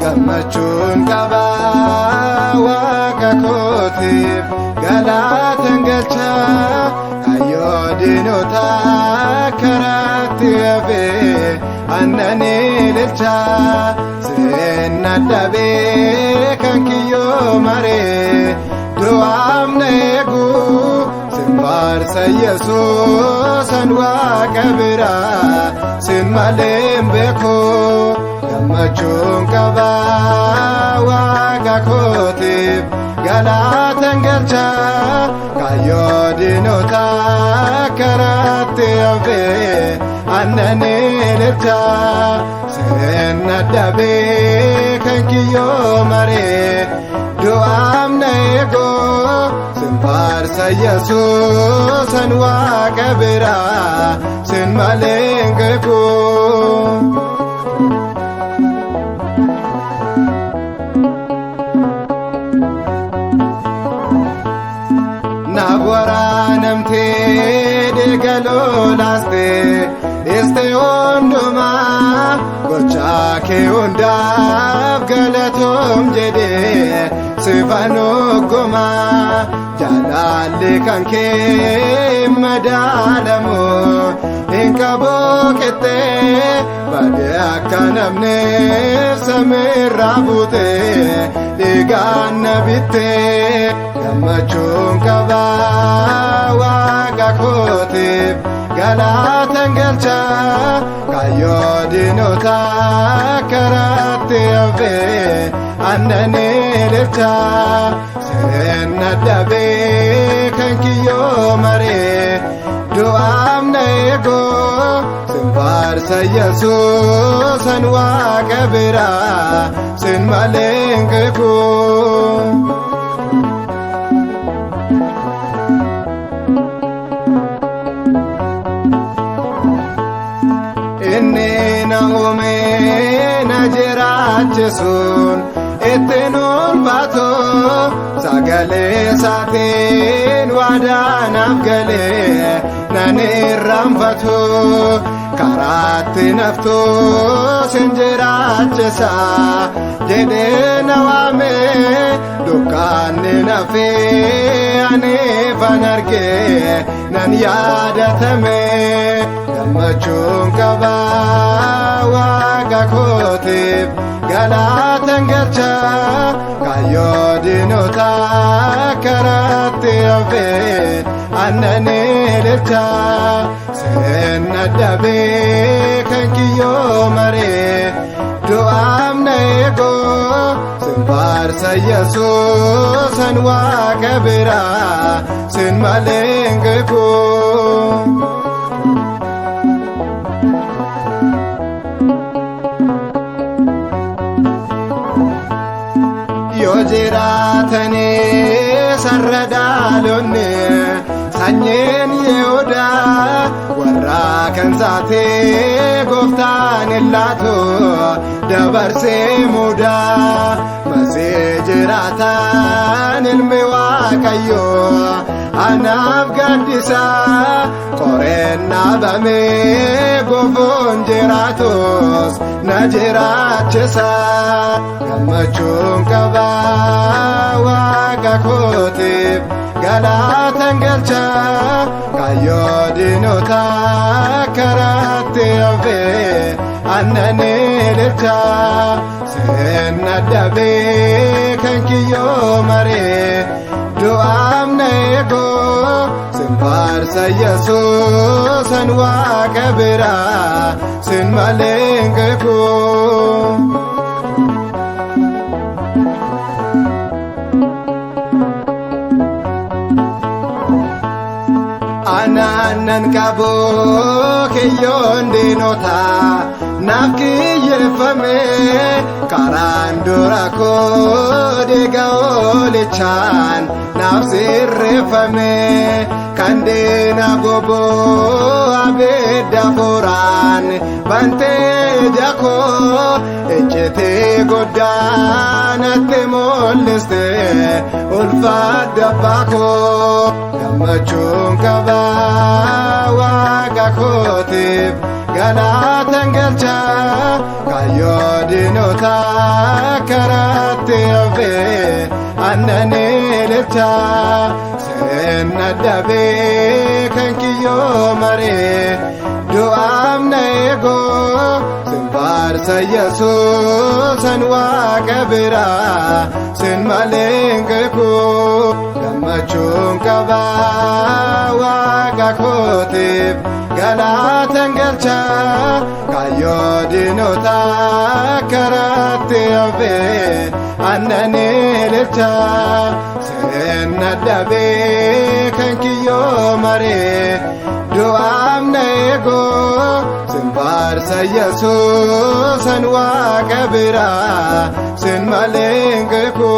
Gammachuun qaba waaqa kootiif galaataan galcha kayyoo diinota karaatti hafee annanii ililcha seenna dhabee kan kiyyoo maree du'aaf na eegu sin faarsa Yesuusan waaqa biraa sin malee hin beeku. Gammachuun qaba waaqa kootiif galaataan galcha kayyoo diinota karaatti hafee annanii ililcha seenna dhabee kan kiyyoo maree du'aaf na eegu sin faarsa Yesuusan waaqa biraa sin malee hin beeku. Waraanamtee deegalolaastee este hundumaa gochaa kee hundaaf galatoom jedhee sifan oggumaa jaalalli kan kee madaalamu hin qabu qixxee badee akka namni samiirraa buutee dhiigaan na bittee. Gammachuun qaba waaqa kootiif galaataan galcha kayyoo diinota karaatti hafee annanii ililcha seenna dhabee kan kiyyoo maree du'aaf na eegu sin faarsa Yesuusan waaqa biraa sin malee hin beeku. Inni na uume na jiraachisuun ittiin ulfaatu sagalee isaatiin waadaa naaf galee nan irraanfatu karaatti naftu sin jiraachisa jedhee na waame dukkaanni nafee ani fan argee nan yaadatame. Gammachuun qaba waaqa kootiif galaataan galcha kayyoo diinota karaatti hafee annanii ililcha seenna dhabee kan kiyyoo maree du'aaf na eegu sin faarsa Yesuusan waaqa biraa sin malee hin beeku. Yoo jiraatanii sarara dhaalonni sanyiin Yihuudaa warra kan saatee gooftaan illaatu dabarsee mudaa masee jiraataan ilmi waaqayyoo anaaf gaddisa qoreen dhaabamee goofoon jiraatus na jiraachisa. Gammachuun qaba waaqa kootiif galaataan galcha kayyoo diinota karaatti hafee annanii ililcha seenna dhabee kan kiyyoo maree du'aam na eegoo sin faarsa Yesuusan Waaqa biraa sin malee hin beeku. Anaanan qaboo kiyyoon diinota naaf kiyyeeffame karaan dura koo dhiiga oolichaan naaf sirreeffame kan diina goboo abidda furaan bantee jakoo ejjetee goddaanatti mul'iste ulfaadha baakoo gammachuun qaba Waaqa kootiif galaatan galcha kaayyoo diinota karaatti hafee annanii lilcha seenna dhabee kan kiyyoo maree du'aam na eegoo sin faarsa Yesuusan Waaqa biraa sin malee hin beeku. Gammachuun qaba Waaqa kootiif galaatan galcha kaayyoo diinota karaatti hafee annanii lilcha seenna dhabee kan kiyyoo maree du'aam na eegoo sin faarsa Yesuusan Waaqa biraa sin malee hin beeku.